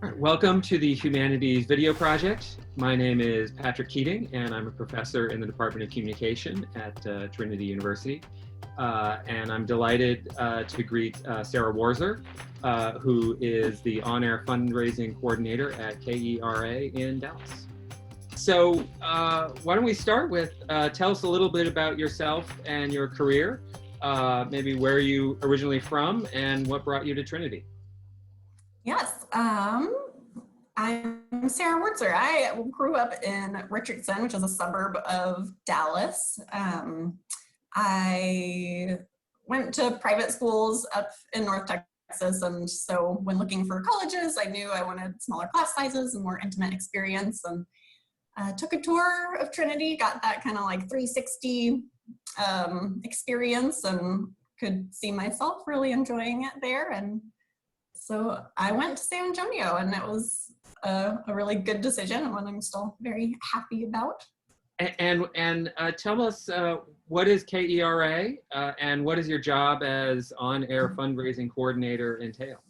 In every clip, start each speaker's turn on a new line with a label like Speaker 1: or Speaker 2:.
Speaker 1: All right, welcome to the Humanities video project. My name is Patrick Keating, and I'm a professor in the Department of Communication at Trinity University. And I'm delighted to greet Sarah Worzer, who is the On-Air Fundraising Coordinator at KERA in Dallas. So why don't we start with, tell us a little bit about yourself and your career, maybe where you originally from and what brought you to Trinity.
Speaker 2: Yes, I'm Sarah Worzer. I grew up in Richardson, which is a suburb of Dallas. I went to private schools up in North Texas, and so when looking for colleges, I knew I wanted smaller class sizes and more intimate experience, and took a tour of Trinity, got that kind of like 360 experience, and could see myself really enjoying it there. And so I went to San Antonio, and it was a really good decision, and one I'm still very happy about.
Speaker 1: And tell us, what is KERA and what does your job as On-Air Fundraising Coordinator entail?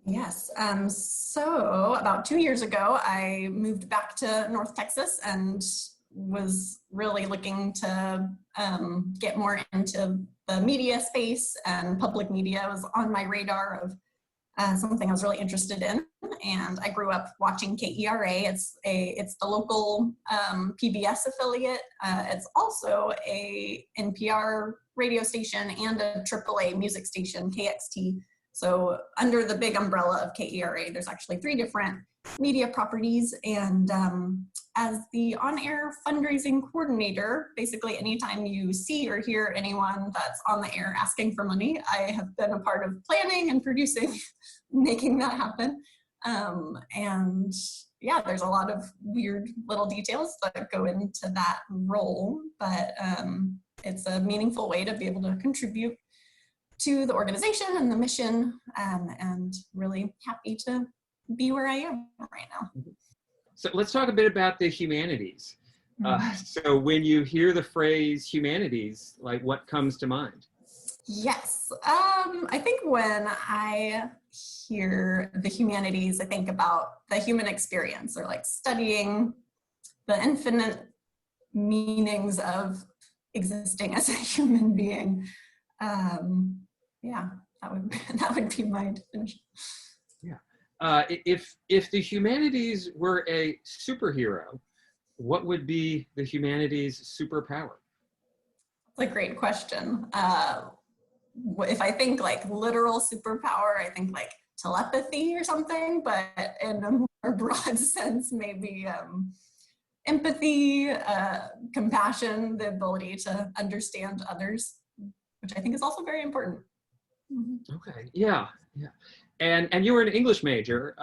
Speaker 2: Yes, so about 2 years ago, I moved back to North Texas and was really looking to get more into the media space, and public media was on my radar of something I was really interested in. And I grew up watching KERA. It's the local PBS affiliate. It's also a NPR radio station and a AAA music station, KXT. So under the big umbrella of KERA, there's actually 3 different media properties. And as the on-air fundraising coordinator, basically anytime you see or hear anyone that's on the air asking for money, I have been a part of planning and producing, making that happen. And yeah, there's a lot of weird little details that go into that role, but it's a meaningful way to be able to contribute to the organization and the mission, and really happy to be where I am right now.
Speaker 1: So let's talk a bit about the humanities. So when you hear the phrase humanities, like what comes to mind?
Speaker 2: Yes, I think when I hear the humanities, I think about the human experience, or like studying the infinite meanings of existing as a human being. Yeah, that would be my definition.
Speaker 1: Yeah. If the humanities were a superhero, what would be the humanities' superpower?
Speaker 2: That's a great question. If I think like literal superpower, I think like telepathy or something, but in a more broad sense, maybe empathy, compassion, the ability to understand others, which I think is also very important.
Speaker 1: Okay, yeah. And you were an English major,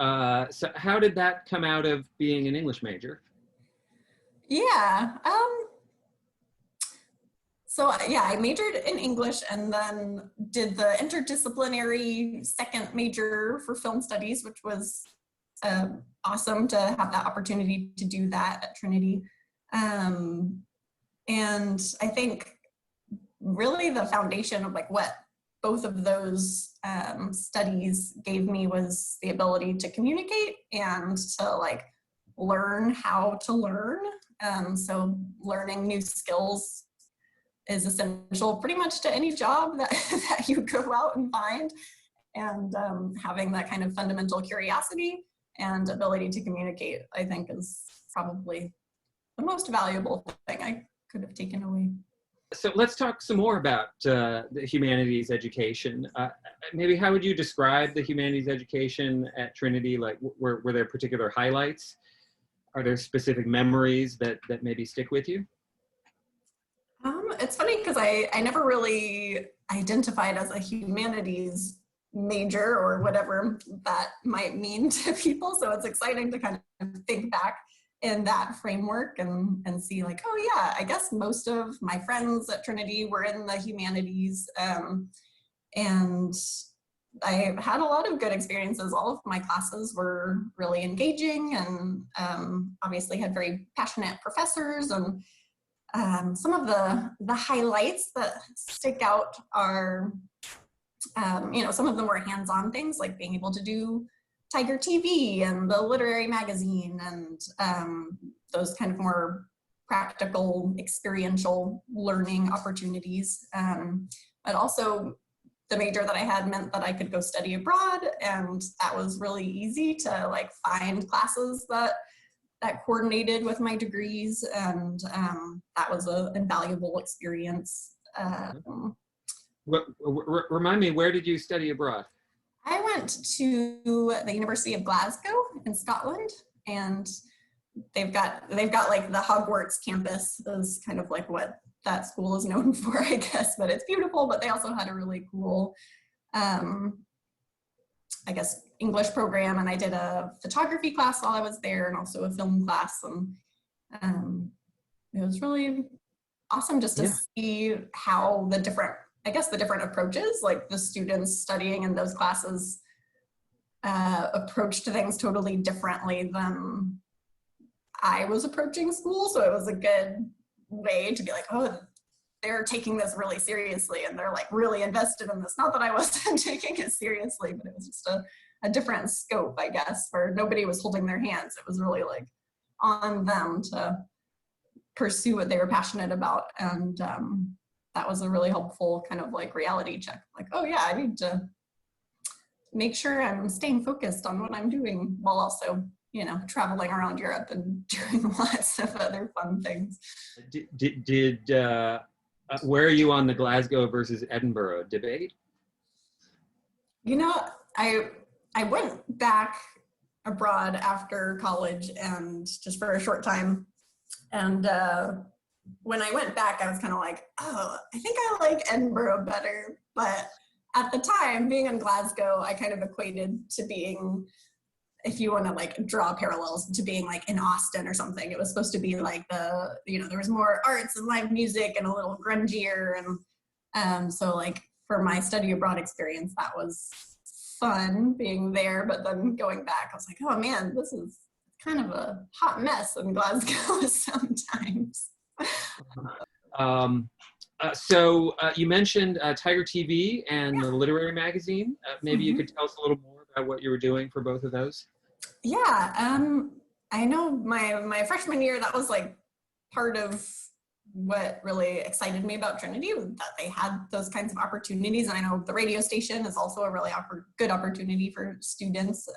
Speaker 1: so how did that come out of being an English major?
Speaker 2: Yeah, so yeah, I majored in English and then did the interdisciplinary second major for film studies, which was awesome to have that opportunity to do that at Trinity. And I think really the foundation of like what both of those studies gave me was the ability to communicate and to like learn how to learn. So learning new skills is essential pretty much to any job that you go out and find. And having that kind of fundamental curiosity and ability to communicate, I think, is probably the most valuable thing I could have taken away.
Speaker 1: So let's talk some more about the humanities education. Maybe how would you describe the humanities education at Trinity? Like, were there particular highlights? Are there specific memories that maybe stick with you?
Speaker 2: It's funny because I never really identified as a humanities major or whatever that might mean to people. So it's exciting to kind of think back in that framework and see like, oh yeah, I guess most of my friends at Trinity were in the humanities, and I had a lot of good experiences. All of my classes were really engaging, and obviously had very passionate professors. And some of the highlights that stick out are, some of them were hands-on things, like being able to do Tiger TV and the literary magazine and those kind of more practical, experiential learning opportunities. But also the major that I had meant that I could go study abroad, and that was really easy to like find classes that coordinated with my degrees, and that was an invaluable experience.
Speaker 1: Remind me, where did you study abroad?
Speaker 2: I went to the University of Glasgow in Scotland, and they've got like the Hogwarts campus is kind of like what that school is known for, I guess, but it's beautiful. But they also had a really cool, I guess, English program, and I did a photography class while I was there, and also a film class, and it was really awesome just to see how the different approaches, like the students studying in those classes approached things totally differently than I was approaching school. So it was a good way to be like, oh, they're taking this really seriously and they're like really invested in this. Not that I wasn't taking it seriously, but it was just a different scope, I guess, where nobody was holding their hands. It was really like on them to pursue what they were passionate about. And that was a really helpful kind of like reality check. Like, oh yeah, I need to make sure I'm staying focused on what I'm doing while also, you know, traveling around Europe and doing lots of other fun things.
Speaker 1: Where are you on the Glasgow versus Edinburgh debate? You
Speaker 2: know, I went back abroad after college and just for a short time. And when I went back, I was kind of like, oh, I think I like Edinburgh better. But at the time, being in Glasgow, I kind of equated to being, if you want to like draw parallels, to being like in Austin or something. It was supposed to be like there was more arts and live music and a little grungier. And so like for my study abroad experience, that was fun being there. But then going back, I was like, oh man, this is kind of a hot mess in Glasgow sometimes.
Speaker 1: So you mentioned Tiger TV and the literary magazine. Maybe you could tell us a little more about what you were doing for both of those.
Speaker 2: Yeah, I know my freshman year, that was like part of what really excited me about Trinity, that they had those kinds of opportunities. And I know the radio station is also a really good opportunity for students.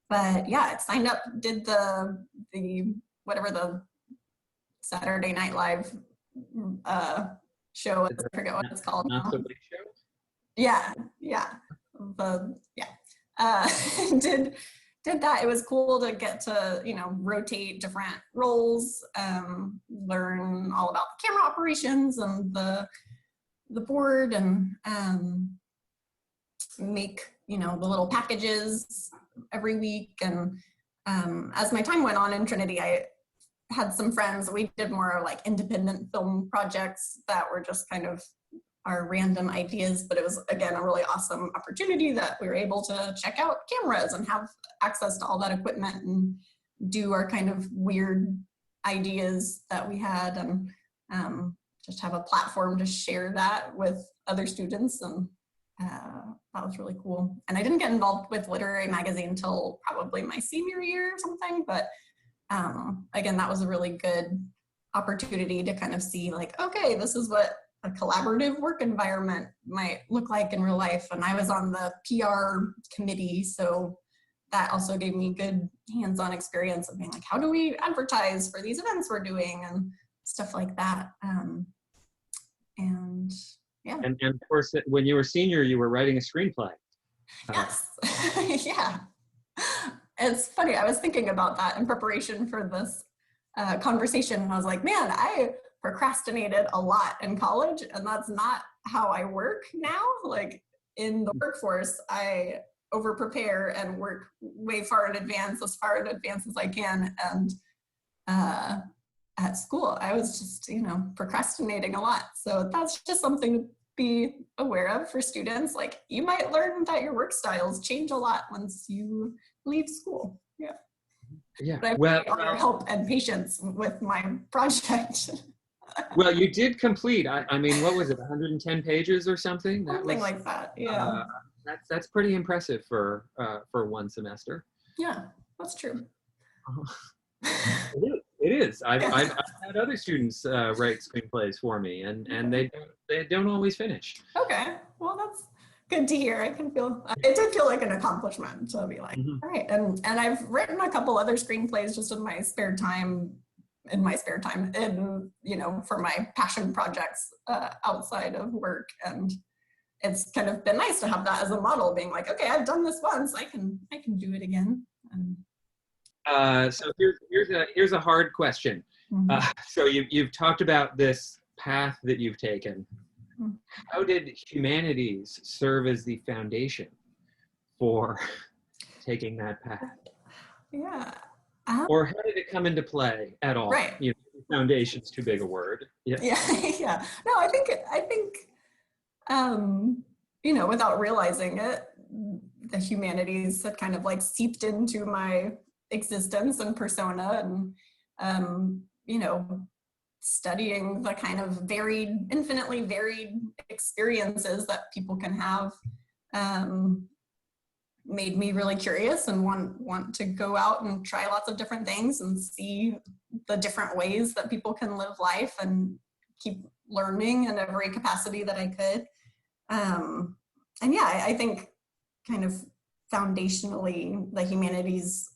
Speaker 2: But yeah, I signed up, did the whatever the Saturday Night Live show, I forget what it's called now. Yeah. Did that. It was cool to get to, you know, rotate different roles, learn all about the camera operations and the board, and make, you know, the little packages every week. And as my time went on in Trinity, I had some friends. We did more like independent film projects that were just kind of our random ideas, but it was, again, a really awesome opportunity that we were able to check out cameras and have access to all that equipment and do our kind of weird ideas that we had, and just have a platform to share that with other students. And that was really cool. And I didn't get involved with literary magazine until probably my senior year or something, but again, that was a really good opportunity to kind of see like, okay, this is what a collaborative work environment might look like in real life. And I was on the PR committee, so that also gave me good hands-on experience of being like, how do we advertise for these events we're doing and stuff like that. And yeah.
Speaker 1: And of course, when you were senior, you were writing a screenplay.
Speaker 2: Yes. Yeah. It's funny. I was thinking about that in preparation for this conversation. And I was like, man, I procrastinated a lot in college, and that's not how I work now. Like in the workforce, I over prepare and work way far in advance, as far in advance as I can. And at school, I was just, you know, procrastinating a lot. So that's just something to be aware of for students. Like you might learn that your work styles change a lot once you leave school. Yeah.
Speaker 1: Yeah.
Speaker 2: But I appreciate all your help and patience with my project.
Speaker 1: Well, you did complete, I mean, what was it, 110 pages or something?
Speaker 2: Something like that, yeah.
Speaker 1: That's pretty impressive for one semester.
Speaker 2: Yeah, that's true.
Speaker 1: It is. I've
Speaker 2: Yeah.
Speaker 1: had other students write screenplays for me, and they don't always finish.
Speaker 2: Okay, well, that's good to hear. It did feel like an accomplishment to be like,
Speaker 1: Mm-hmm.
Speaker 2: all right. And I've written a couple other screenplays just in my spare time, and, you know, for my passion projects outside of work. And it's kind of been nice to have that as a model, being like, okay, I've done this once, I can do it again.
Speaker 1: So here's a hard question. So you've talked about this path that you've taken. How did humanities serve as the foundation for taking that path?
Speaker 2: Yeah.
Speaker 1: Or how did it come into play at all?
Speaker 2: Right.
Speaker 1: You know, foundation's too big a word. Yeah.
Speaker 2: Yeah. No, I think, you know, without realizing it, the humanities had kind of like seeped into my existence and persona, and, you know, studying the kind of infinitely varied experiences that people can have, made me really curious and want to go out and try lots of different things and see the different ways that people can live life and keep learning in every capacity that I could. And yeah, I think kind of foundationally, the humanities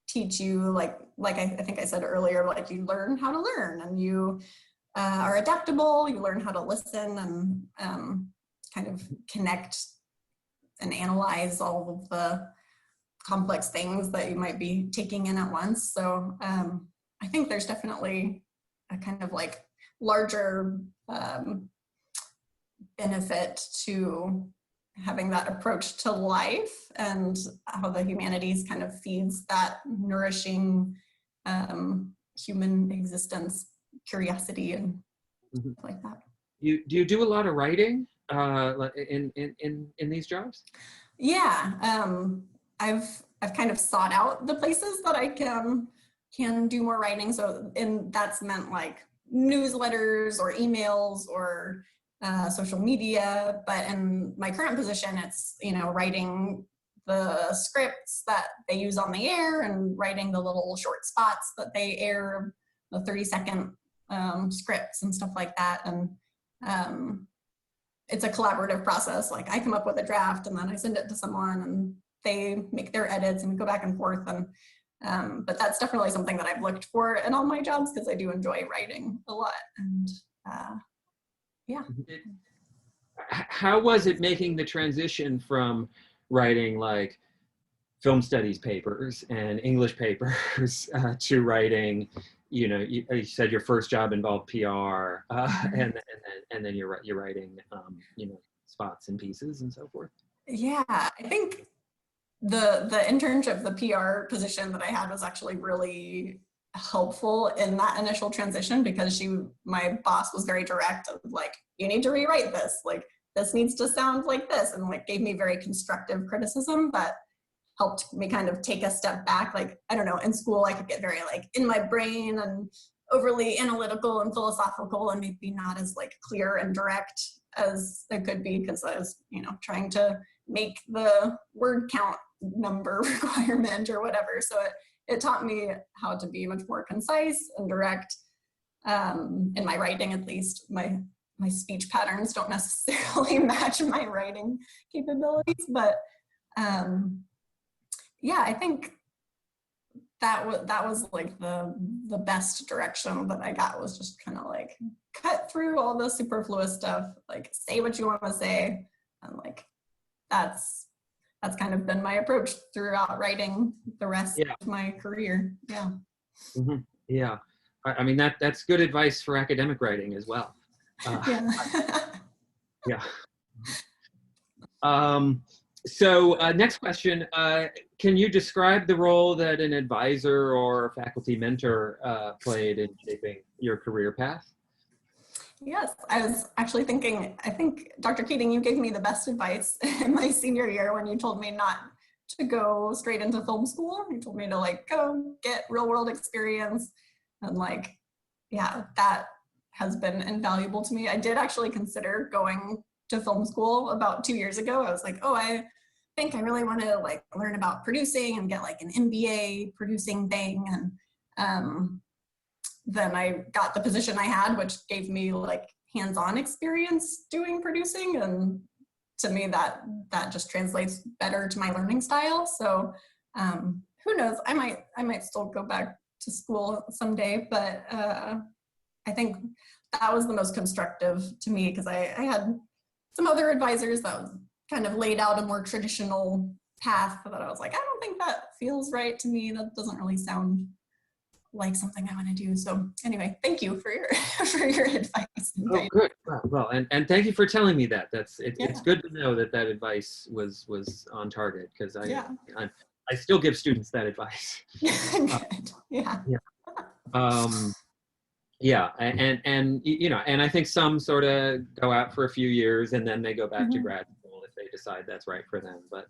Speaker 2: teach you, like I think I said earlier, like you learn how to learn, and you are adaptable, you learn how to listen and kind of connect and analyze all of the complex things that you might be taking in at once. So I think there's definitely a kind of like larger benefit to having that approach to life, and how the humanities kind of feeds that nourishing human existence, curiosity, and stuff like that.
Speaker 1: Do you do a lot of writing in these jobs?
Speaker 2: Yeah, I've kind of sought out the places that I can do more writing. So, and that's meant like newsletters or emails or social media. But in my current position, it's, you know, writing the scripts that they use on the air and writing the little short spots that they air, the 30-second scripts and stuff like that. And it's a collaborative process. Like I come up with a draft and then I send it to someone and they make their edits and we go back and forth. And but that's definitely something that I've looked for in all my jobs, because I do enjoy writing a lot. And yeah.
Speaker 1: How was it making the transition from writing like film studies papers and English papers to writing, you know, you said your first job involved PR, and then you're writing, you know, spots and pieces and so forth?
Speaker 2: Yeah, I think the internship, the PR position that I had, was actually really helpful in that initial transition, because my boss was very direct, like, you need to rewrite this, like this needs to sound like this, and like gave me very constructive criticism that helped me kind of take a step back. Like, I don't know, in school I could get very like in my brain and overly analytical and philosophical, and maybe not as like clear and direct as it could be, because I was, you know, trying to make the word count number requirement or whatever. So it taught me how to be much more concise and direct, in my writing. At least my speech patterns don't necessarily match my writing capabilities, but yeah, I think that was like the best direction that I got, was just kind of like cut through all the superfluous stuff, like say what you want to say, and like that's kind of been my approach throughout writing the rest of my career. Yeah.
Speaker 1: Mm-hmm. Yeah, I mean that's good advice for academic writing as well.
Speaker 2: Yeah.
Speaker 1: Yeah. So next question, can you describe the role that an advisor or faculty mentor played in shaping your career path?
Speaker 2: Yes, I was actually thinking, I think, Dr. Keating, you gave me the best advice in my senior year when you told me not to go straight into film school. You told me to like go get real world experience, and like, yeah, that has been invaluable to me. I did actually consider going to film school about 2 years ago. I was like, oh, I think I really want to like learn about producing and get like an MBA producing thing. And then I got the position I had, which gave me like hands-on experience doing producing. And to me, that just translates better to my learning style. So who knows, I might still go back to school someday, but I think that was the most constructive to me, because I had some other advisors that was kind of laid out a more traditional path that I was like, I don't think that feels right to me. That doesn't really sound like something I want to do. So anyway, thank you for your for your advice.
Speaker 1: Oh, good. Well, and thank you for telling me that. It's good to know that advice was on target, because I still give students that advice.
Speaker 2: Good. Yeah.
Speaker 1: Yeah, and you know, and I think some sort of go out for a few years and then they go back to grad school if they decide that's right for them. But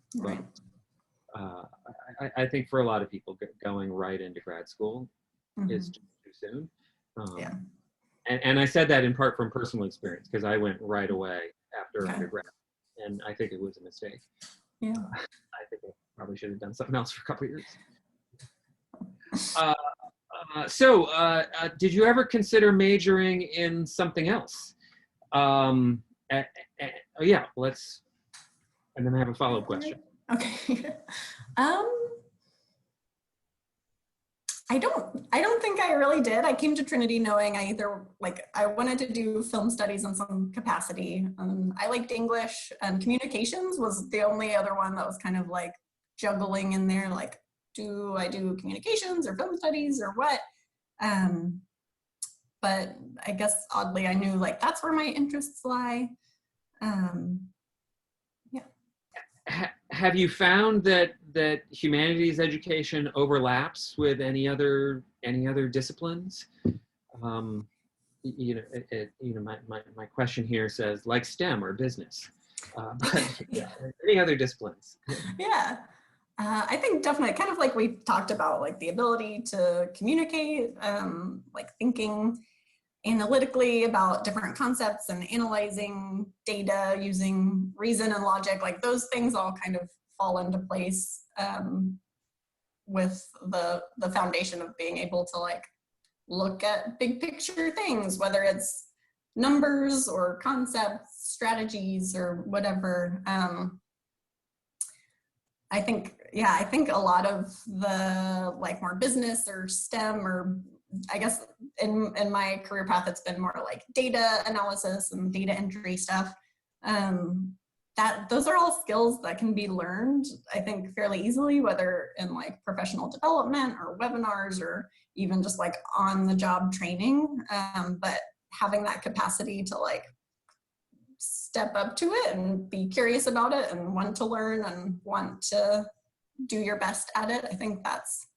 Speaker 1: I think for a lot of people, going right into grad school is just too soon. And I said that in part from personal experience, because I went right away after undergrad, and I think it was a mistake.
Speaker 2: Yeah.
Speaker 1: I think I probably should have done something else for a couple of years. Did you ever consider majoring in something else? And then I have a follow-up question.
Speaker 2: Okay. I don't think I really did. I came to Trinity knowing I wanted to do film studies in some capacity. I liked English, and communications was the only other one that was kind of like juggling in there, like, do I do communications or film studies or what? But I guess oddly I knew like that's where my interests lie.
Speaker 1: Have you found that humanities education overlaps with any other disciplines? My question here says like STEM or business, but any other disciplines?
Speaker 2: Yeah. I think definitely, kind of like we talked about, like the ability to communicate, like thinking analytically about different concepts and analyzing data using reason and logic, like those things all kind of fall into place with the foundation of being able to like look at big picture things, whether it's numbers or concepts, strategies, or whatever. I think a lot of the like more business or STEM, or I guess in my career path, it's been more like data analysis and data entry stuff. Those are all skills that can be learned, I think, fairly easily, whether in like professional development or webinars or even just like on the job training. But having that capacity to like step up to it and be curious about it and want to learn and want to do your best at it, I think that's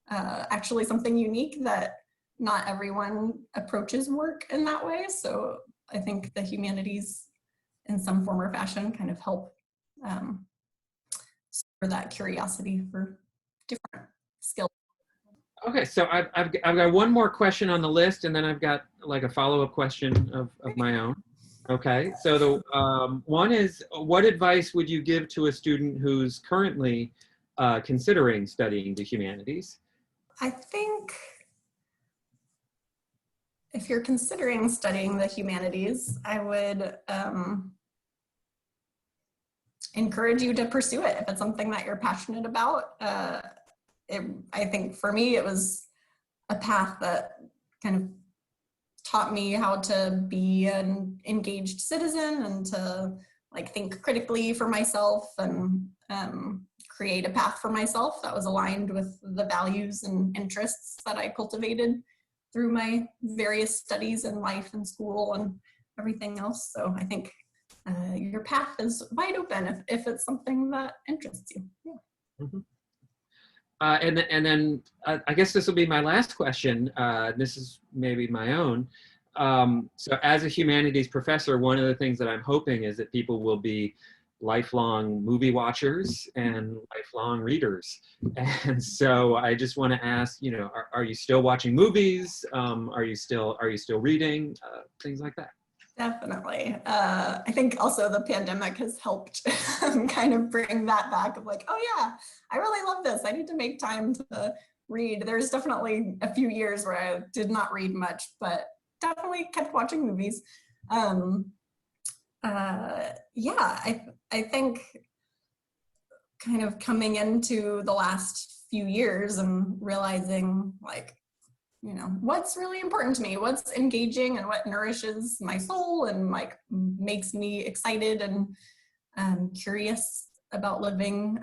Speaker 2: actually something unique that not everyone approaches work in that way. So I think the humanities in some form or fashion kind of help spur that curiosity for different skills.
Speaker 1: Okay, so I've got one more question on the list, and then I've got like a follow-up question of my own. Okay, so the one is, what advice would you give to a student who's currently considering studying the humanities?
Speaker 2: I think if you're considering studying the humanities, I would encourage you to pursue it if it's something that you're passionate about. I think for me, it was a path that kind of taught me how to be an engaged citizen and to like think critically for myself and create a path for myself that was aligned with the values and interests that I cultivated through my various studies in life and school and everything else. So I think your path is wide open if it's something that interests you. Yeah.
Speaker 1: Mm-hmm. And then I guess this will be my last question. This is maybe my own. So as a humanities professor, one of the things that I'm hoping is that people will be lifelong movie watchers and lifelong readers. And so I just want to ask, are you still watching movies? Are you still reading? Things like that.
Speaker 2: Definitely. I think also the pandemic has helped kind of bring that back of like, oh yeah, I really love this. I need to make time to read. There's definitely a few years where I did not read much, but definitely kept watching movies. Yeah, I think kind of coming into the last few years and realizing like, you know, what's really important to me, what's engaging and what nourishes my soul and like makes me excited and curious about living.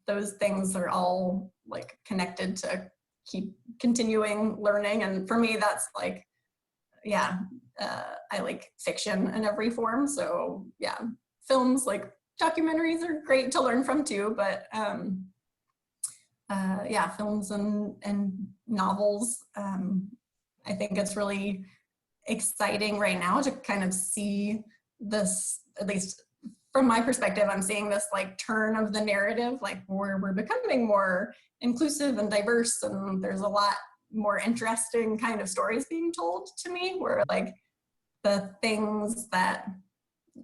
Speaker 2: Those things are all like connected to keep continuing learning. And for me, that's like, yeah, I like fiction in every form. So yeah, films like documentaries are great to learn from too, but yeah, films and novels. I think it's really exciting right now to kind of see this, at least from my perspective, I'm seeing this like turn of the narrative, like where we're becoming more inclusive and diverse, and there's a lot more interesting kind of stories being told to me, where like the things that,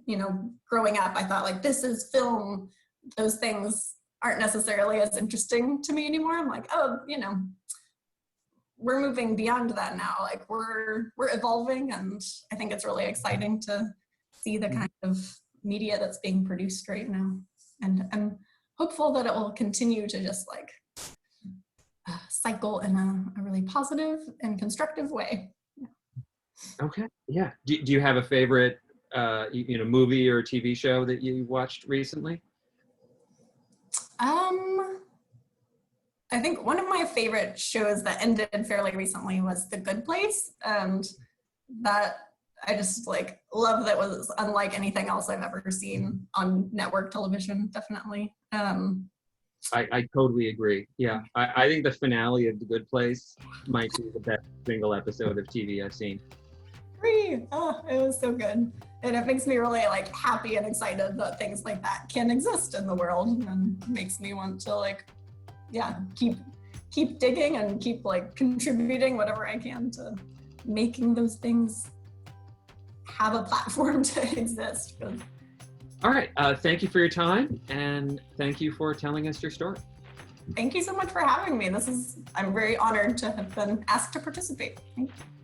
Speaker 2: you know, growing up, I thought like, this is film, those things aren't necessarily as interesting to me anymore. I'm like, oh, you know, we're moving beyond that now. Like we're evolving, and I think it's really exciting to see the kind of media that's being produced right now. And I'm hopeful that it will continue to just like cycle in a really positive and constructive way.
Speaker 1: Okay, yeah. Do you have a favorite, you know, movie or TV show that you watched recently?
Speaker 2: I think one of my favorite shows that ended fairly recently was The Good Place, and that I just like love. That was unlike anything else I've ever seen on network television, definitely.
Speaker 1: I totally agree. Yeah, I think the finale of The Good Place might be the best single episode of TV I've seen.
Speaker 2: Oh, it was so good. And it makes me really like happy and excited that things like that can exist in the world, and makes me want to like, yeah, keep digging and keep like contributing whatever I can to making those things have a platform to exist.
Speaker 1: All right, thank you for your time, and thank you for telling us your story.
Speaker 2: Thank you so much for having me. I'm very honored to have been asked to participate. Thank you.